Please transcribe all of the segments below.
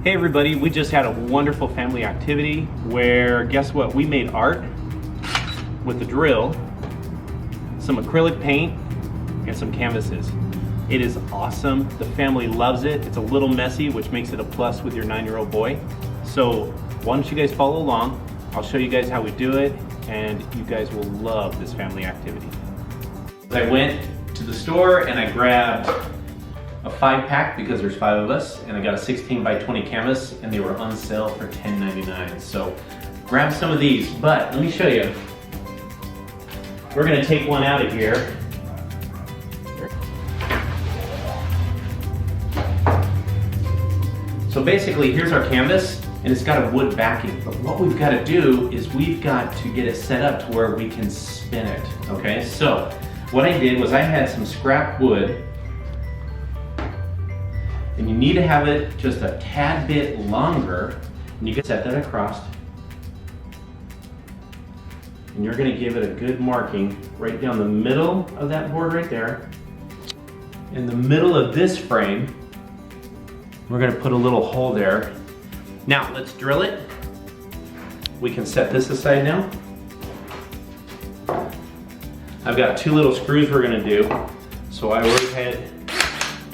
Hey everybody, we just had a wonderful family activity where, guess what, we made art with a drill, some acrylic paint, and some canvases. It is awesome. The family loves it. It's a little messy, which makes it a plus with your 9-year-old boy. So why don't you guys follow along? I'll show you guys how we do it, and you guys will love this family activity. I went to the store and I grabbed a 5-pack because there's 5 of us, and I got a 16 by 20 canvas, and they were on sale for $10.99. So grab some of these, but let me show you. We're gonna take one out of here. So basically, here's our canvas, and it's got a wood backing. But what we've got to do is we've got to get it set up to where we can spin it, okay? So what I did was I had some scrap wood, and you need to have it just a tad bit longer, and you can set that across. And you're gonna give it a good marking right down the middle of that board right there. In the middle of this frame, we're gonna put a little hole there. Now, let's drill it. We can set this aside now. I've got 2 little screws we're gonna do. So I went ahead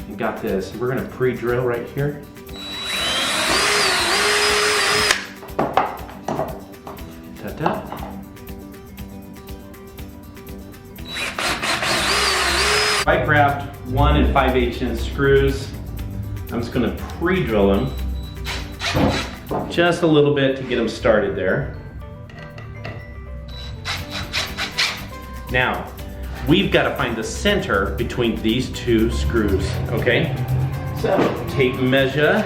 and got this. We're gonna pre-drill right here. Ta-ta. I grabbed 1 5/8" screws. I'm just gonna pre-drill them just a little bit to get them started there. Now, we've got to find the center between these 2 screws, okay? So, tape measure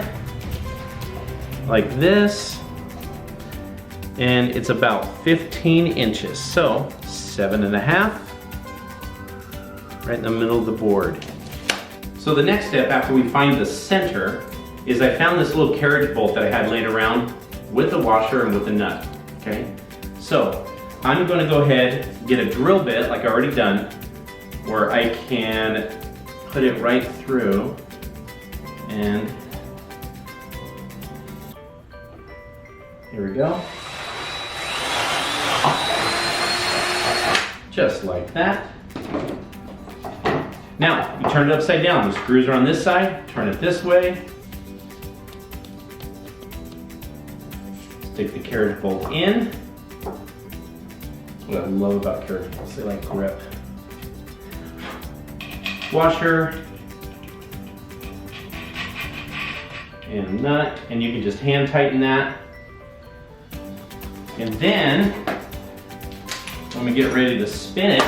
like this, and it's about 15 inches. So, 7.5, right in the middle of the board. So the next step after we find the center is I found this little carriage bolt that I had laying around with a washer and with a nut, okay? So I'm gonna go ahead, get a drill bit like I already done, where I can put it right through, and here we go. Just like that. Now, you turn it upside down. The screws are on this side, turn it this way. Stick the carriage bolt in. What I love about carriage bolts, they like grip. Washer. And a nut, and you can just hand tighten that. And then, when we get ready to spin it,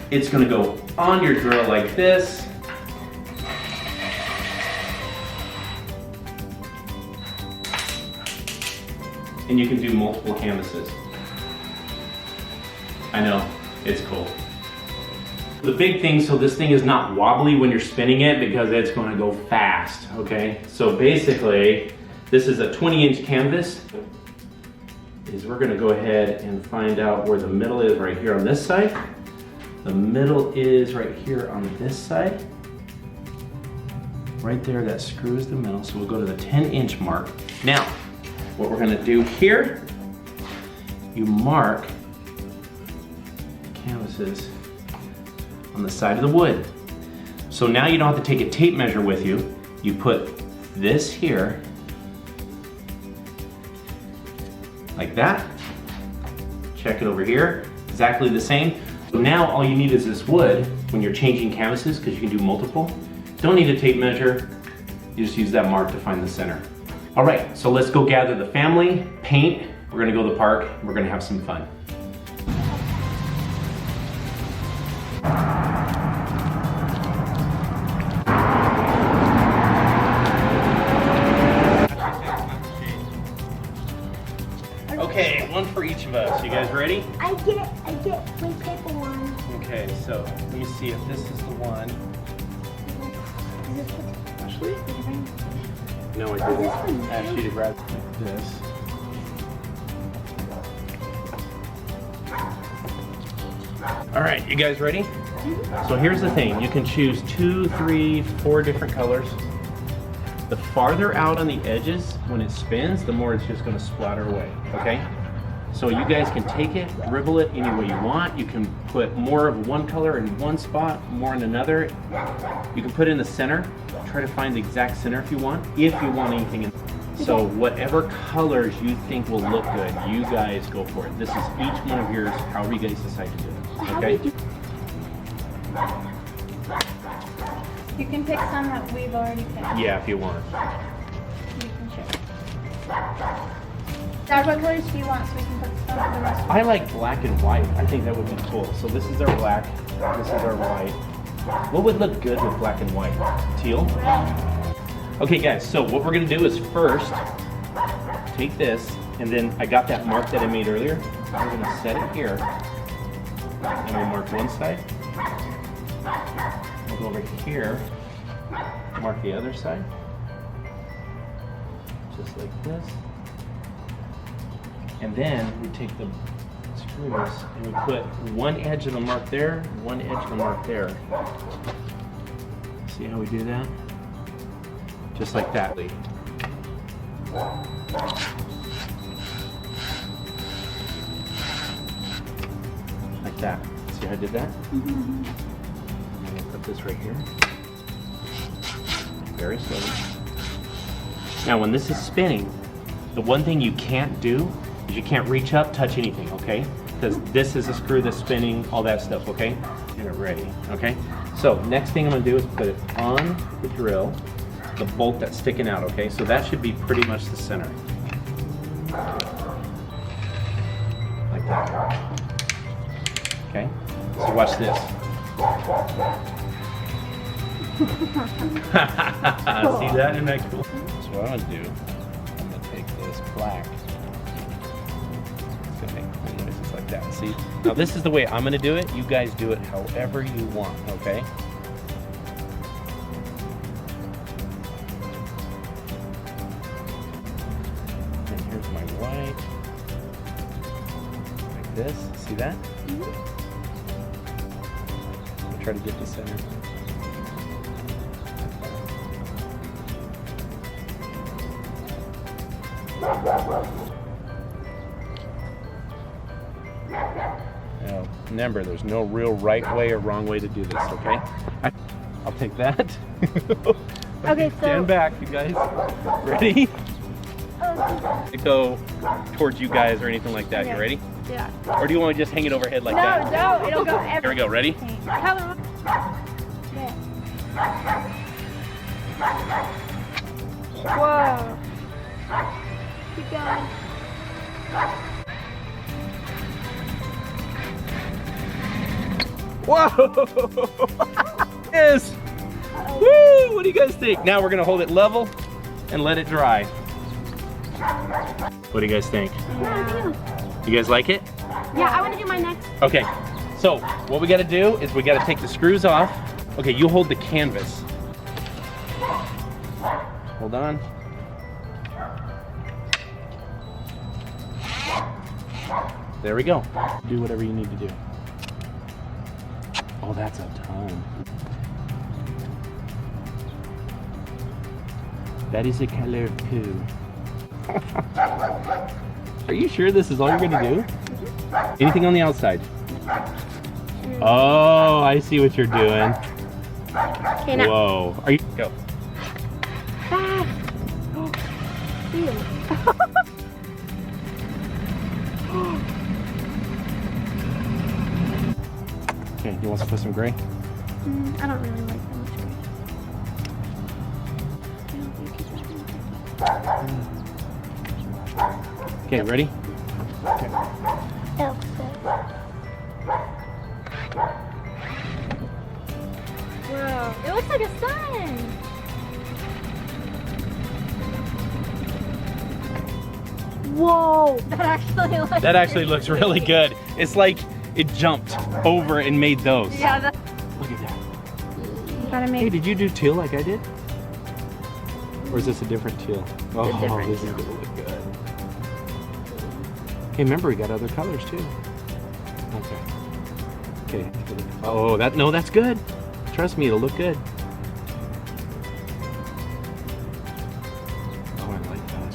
it's gonna go on your drill like this. And you can do multiple canvases. I know, it's cool. The big thing, so this thing is not wobbly when you're spinning it because it's gonna go fast, okay? So basically, this is a 20-inch canvas. We're gonna go ahead and find out where the middle is right here on this side. The middle is right here on this side. Right there, that screw is the middle, so we'll go to the 10-inch mark. Now, what we're gonna do here, you mark the canvases on the side of the wood. So now you don't have to take a tape measure with you. You put this here, like that. Check it over here, exactly the same. So now all you need is this wood when you're changing canvases, because you can do multiple. Don't need a tape measure, you just use that mark to find the center. All right, so let's go gather the family, paint, we're gonna go to the park, we're gonna have some fun. Okay, one for each of us. You guys ready? I get my paper one. Okay, so let me see if this is the one. Ashley? No, I didn't. Ask you to grab this. All right, you guys ready? So here's the thing, you can choose 2, 3, 4 different colors. The farther out on the edges, when it spins, the more it's just gonna splatter away, okay? So you guys can take it, dribble it any way you want. You can put more of one color in one spot, more in another. You can put it in the center. Try to find the exact center if you want anything in. So whatever colors you think will look good, you guys go for it. This is each one of yours, however you guys decide to do it, okay? You can pick some that we've already picked. Yeah, if you want. You can share. Dad, what colors do you want so we can put some of the rest? I like black and white. I think that would be cool. So this is our black, this is our white. What would look good with black and white? Teal? Okay guys, so what we're gonna do is first, take this, and then I got that mark that I made earlier. We're gonna set it here, and we'll mark one side. We'll go over here, mark the other side, just like this. And then we take the screws and we put one edge of the mark there, one edge of the mark there. See how we do that? Just like that. Like that. See how I did that? Mm-hmm. I'm going to put this right here. Very slowly. Now when this is spinning, the one thing you can't do is you can't reach up, touch anything, okay? Because this is a screw that's spinning, all that stuff, okay? Get it ready, okay? So next thing I'm gonna do is put it on the drill, the bolt that's sticking out, okay? So that should be pretty much the center. Like that. Okay? So watch this. See that? Isn't that cool? So what I'm gonna do, I'm gonna take this black. It's gonna make cool noises like that. See? Now this is the way I'm gonna do it. You guys do it however you want, okay? And here's my white. Like this. See that? Mm-hmm. I'll try to get the center. Now, remember, there's no real right way or wrong way to do this, okay? I'll take that. Okay, so... Stand back, you guys. Ready? To go towards you guys or anything like that. Yeah. You ready? Yeah. Or do you want to just hang it overhead like that? No, it'll go everywhere. Here we go. Ready? Color. Yeah. Whoa. Keep going. Whoa! Yes! Woo! What do you guys think? Now we're gonna hold it level and let it dry. What do you guys think? Yeah. You guys like it? Yeah, I want to do my next. Okay, so what we gotta do is we gotta take the screws off. Okay, you hold the canvas. Hold on. There we go. Do whatever you need to do. Oh, that's a tone. That is a color of poo. Are you sure this is all you're gonna do? Anything on the outside? Oh, I see what you're doing. Okay, now. Whoa. Are you go? Ew. Okay, you want to put some gray? I don't really like that much gray. I don't think it's just Okay, ready? Okay. Whoa, it looks like a sun. Whoa, That actually looks really good. It's like it jumped over and made those. Yeah, that's... Look at that. You gotta Hey, make... did you do teal like I did? Or is this a different teal? Oh, different this is gonna look good. Okay, remember we got other colors too. Okay. Okay. Oh, that's good. Trust me, it'll look good. Oh, I like that.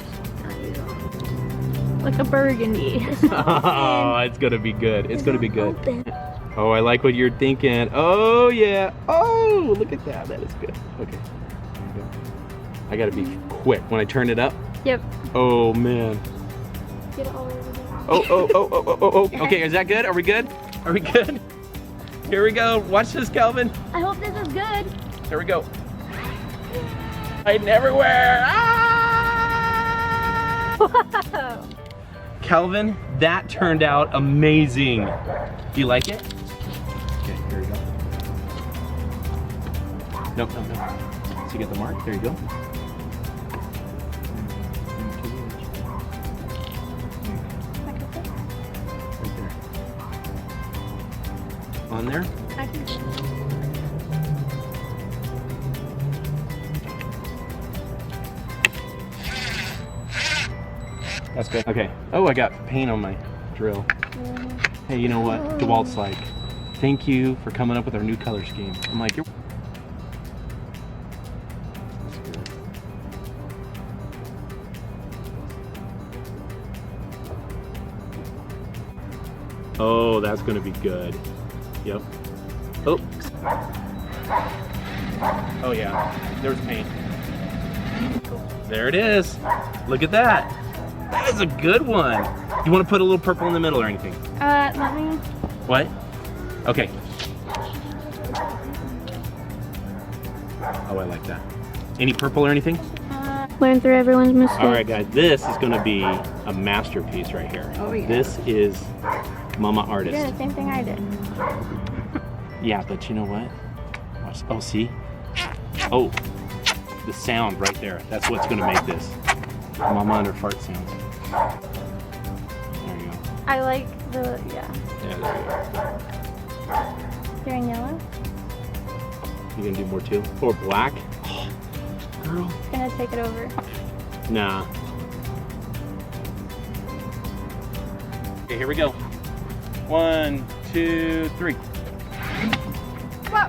Like a burgundy. Oh, it's gonna be good. It's gonna be good. Oh, I like what you're thinking. Oh yeah. Oh, look at that. That is good. Okay. I gotta be quick when I turn it up. Yep. Oh man. Get it all over there. Oh. Okay, is that good? Are we good? Are we good? Here we go. Watch this, Calvin. I hope this is good. Here we go. Hiding everywhere. Ah! Wow. Calvin, that turned out amazing. Do you like it? Okay, here we go. No. So you get the mark. There you go. Right there. On there. I can do it. That's good. Okay. Oh, I got paint on my drill. Hey, you know what? DeWalt's like, thank you for coming up with our new color scheme. I'm like, you're... Oh, that's gonna be good. Yep. Oh. Oh yeah, there's paint. There it is. Look at that. That is a good one. You want to put a little purple in the middle or anything? Let me. What? Okay. Oh, I like that. Any purple or anything? Learn through everyone's mistakes. All right, guys. This is going to be a masterpiece right here. Oh, yeah. This is Mama Artist. Yeah, the same thing I did. Yeah, but you know what? Watch. Oh, see? Oh, the sound right there. That's what's going to make this. Mama and her fart sounds. There you go. I like the, yeah. Yeah, there you go. You're in yellow? You gonna do more too? Or black? Oh, girl. It's gonna take it over. Nah. Okay, here we go. 1, 2, 3. Whoa.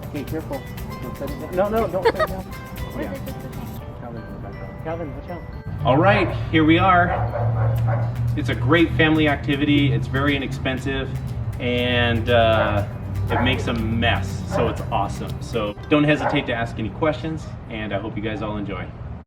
Okay, careful. Don't set it down. No, don't set it down. Or is it just the same? Calvin, watch out. All right, here we are. It's a great family activity. It's very inexpensive, and it makes a mess, so it's awesome. So don't hesitate to ask any questions, and I hope you guys all enjoy.